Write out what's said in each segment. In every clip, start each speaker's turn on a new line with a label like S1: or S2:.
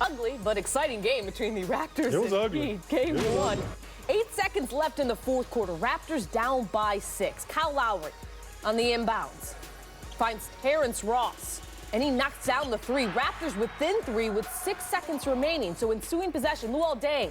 S1: Ugly but exciting game between the Raptors
S2: It was
S1: and
S2: ugly.
S1: Heat. Game one. 8 seconds left in the fourth quarter. Raptors down by 6. Kyle Lowry on the inbounds finds Terrence Ross, and he knocks down the three. Raptors within 3 with 6 seconds remaining. So ensuing possession, Luol Deng.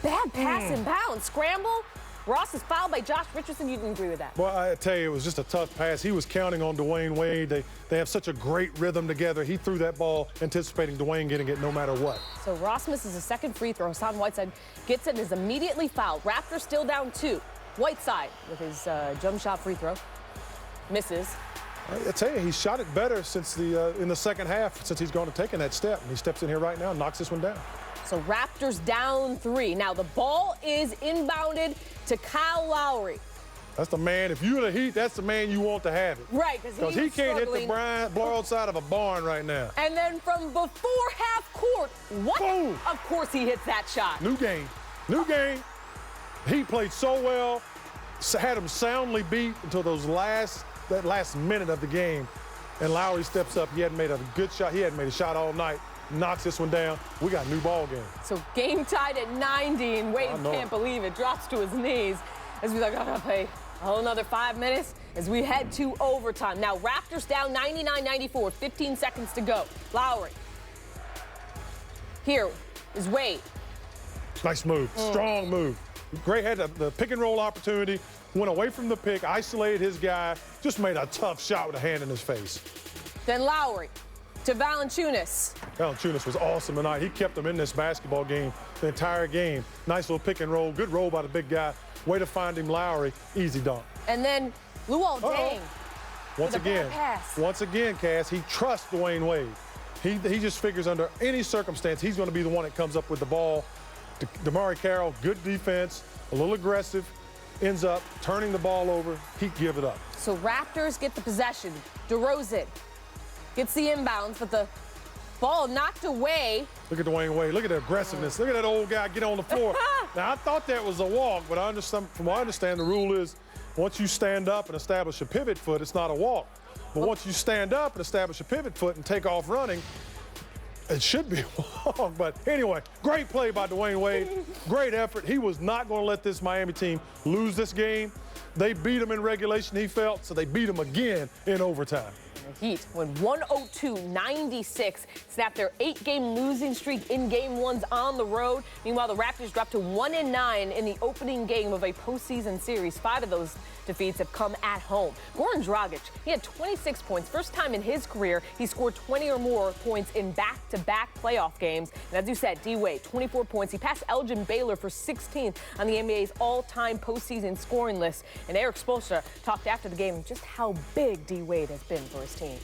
S1: Bad pass inbounds. Scramble. Ross is fouled by Josh Richardson. You didn't agree with that?
S2: Well, I tell you, it was just a tough pass. He was counting on Dwayne Wade. They have such a great rhythm together. He threw that ball anticipating Dwayne getting it no matter what.
S1: So Ross misses a second free throw. Hassan Whiteside gets it and is immediately fouled. Raptors still down 2. Whiteside with his jump shot free throw. Misses.
S2: I tell you, he shot it better since in the second half, since he's gone to taking that step. And he steps in here right now and knocks this one down.
S1: So Raptors down 3. Now the ball is inbounded to Kyle Lowry.
S2: That's the man. If you're the Heat, that's the man you want to have it.
S1: Right, because
S2: he can't hit the broadside of a barn right now.
S1: And then from before half court, what?
S2: Boom.
S1: Of course he hits that shot.
S2: New game. New game. He played so well, had him soundly beat until that last minute of the game. And Lowry steps up. He hadn't made a good shot. He hadn't made a shot all night. Knocks this one down. We got a new ball game.
S1: So game tied at 90, and Wade can't believe it. Drops to his knees as we like, I gotta play a whole another 5 minutes as we head to overtime. Now Raptors down 99-94, 15 seconds to go. Lowry. Here is Wade.
S2: Nice move, strong move. Great, had the pick and roll opportunity, went away from the pick, isolated his guy, just made a tough shot with a hand in his face.
S1: Then Lowry to Valanciunas.
S2: Valanciunas was awesome tonight. He kept them in this basketball game the entire game. Nice little pick and roll, good roll by the big guy. Way to find him, Lowry, easy dunk.
S1: And then Luol Deng.
S2: Once again, Cass, he trusts Dwayne Wade. He just figures under any circumstance, he's going to be the one that comes up with the ball. AMAR'E Carroll, good defense, a little aggressive, ends up turning the ball over. Heat give it up.
S1: So Raptors get the possession. DeRozan gets the inbounds, but the ball knocked away.
S2: Look at Dwayne Wade. Look at the aggressiveness. Look at that old guy get on the floor. Now, I thought that was a walk, but from what I understand, the rule is once you stand up and establish a pivot foot, it's not a walk. But once you stand up and establish a pivot foot and take off running, it should be a walk. But anyway, great play by Dwayne Wade. Great effort. He was not going to let this Miami team lose this game. They beat him in regulation, he felt, so they beat him again in overtime.
S1: The Heat win 102-96, snapped their 8-game losing streak in Game 1s on the road. Meanwhile, the Raptors dropped to 1-9 in the opening game of a postseason series. 5 of those defeats have come at home. Goran Dragic, he had 26 points. First time in his career he scored 20 or more points in back-to-back playoff games. And as you said, D-Wade, 24 points. He passed Elgin Baylor for 16th on the NBA's all-time postseason scoring list. And Eric Spoelstra talked after the game just how big D-Wade has been for his team.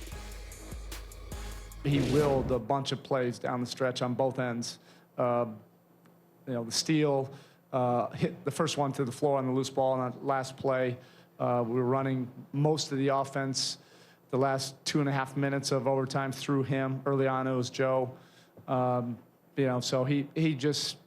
S3: He willed a bunch of plays down the stretch on both ends. The steal, hit the first one to the floor on the loose ball on that last play. We were running most of the offense the last 2.5 minutes of overtime through him. Early on, it was Joe. So he just,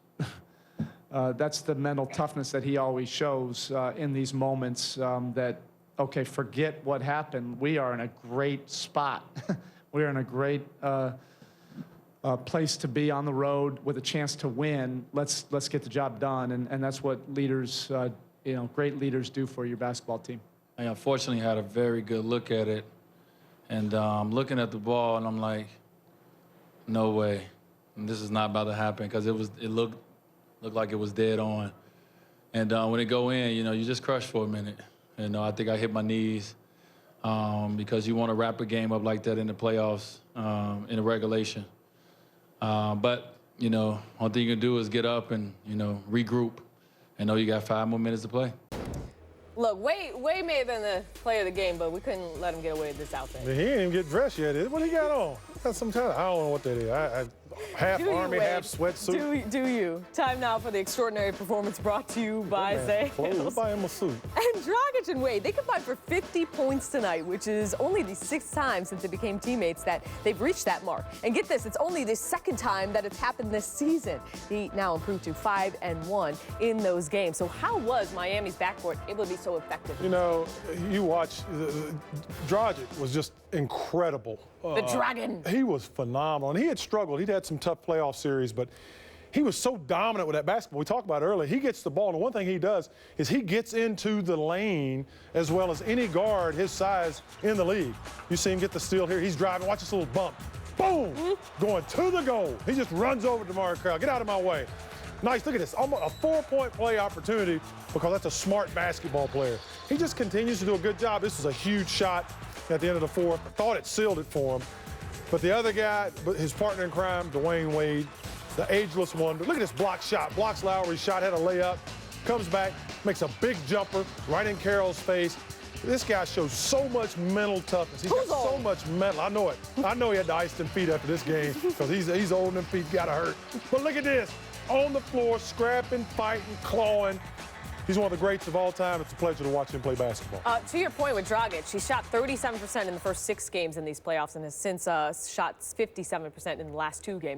S3: that's the mental toughness that he always shows in these moments that, okay, forget what happened. We are in a great spot. We are in a great place to be on the road with a chance to win. Let's get the job done, and that's what leaders, great leaders do for your basketball team.
S4: I unfortunately had a very good look at it, and I'm looking at the ball, and I'm like, no way, and this is not about to happen, because it looked like it was dead on, and when it go in, you just crush for a minute. I think I hit my knees because you want to wrap a game up like that in the playoffs, in the regulation. But, only thing you can do is get up and, regroup and know you got 5 more minutes to play.
S1: Look, Wade may have been the player of the game, but we couldn't let him get away with this outfit.
S2: He ain't even get dressed yet. What he got on? Got some kind of, I don't know what that is. Half Army, half sweatsuit.
S1: Do you? Time now for the extraordinary performance brought to you by Sales.
S2: Buy him a suit.
S1: And Dragic and Wade, they combined for 50 points tonight, which is only the 6th time since they became teammates that they've reached that mark. And get this, it's only the 2nd time that it's happened this season. He now improved to 5-1 in those games. So how was Miami's backcourt able to be so effective?
S2: You watch, Dragic was just incredible.
S1: The Dragon.
S2: He was phenomenal. And he had struggled. He'd had some tough playoff series, but he was so dominant with that basketball. We talked about it earlier. He gets the ball, and one thing he does is he gets into the lane as well as any guard his size in the league. You see him get the steal here. He's driving. Watch this little bump. Boom! Going to the goal. He just runs over to AMAR'E Crowell. Get out of my way. Nice. Look at this. Almost a 4-point play opportunity because that's a smart basketball player. He just continues to do a good job. This was a huge shot at the end of the fourth. I thought it sealed it for him. But the other guy, his partner in crime, Dwayne Wade, the ageless wonder. Look at this block shot. Blocks Lowry's shot, had a layup, comes back, makes a big jumper right in Carroll's face. This guy shows so much mental toughness. He's got so much mental. I know it. I know he had the iced feet after this game because he's old and them feet got to hurt. But look at this. On the floor, scrapping, fighting, clawing. He's one of the greats of all time. It's a pleasure to watch him play basketball.
S1: To your point with Dragic, he shot 37% in the first 6 games in these playoffs and has since shot 57% in the last 2 games.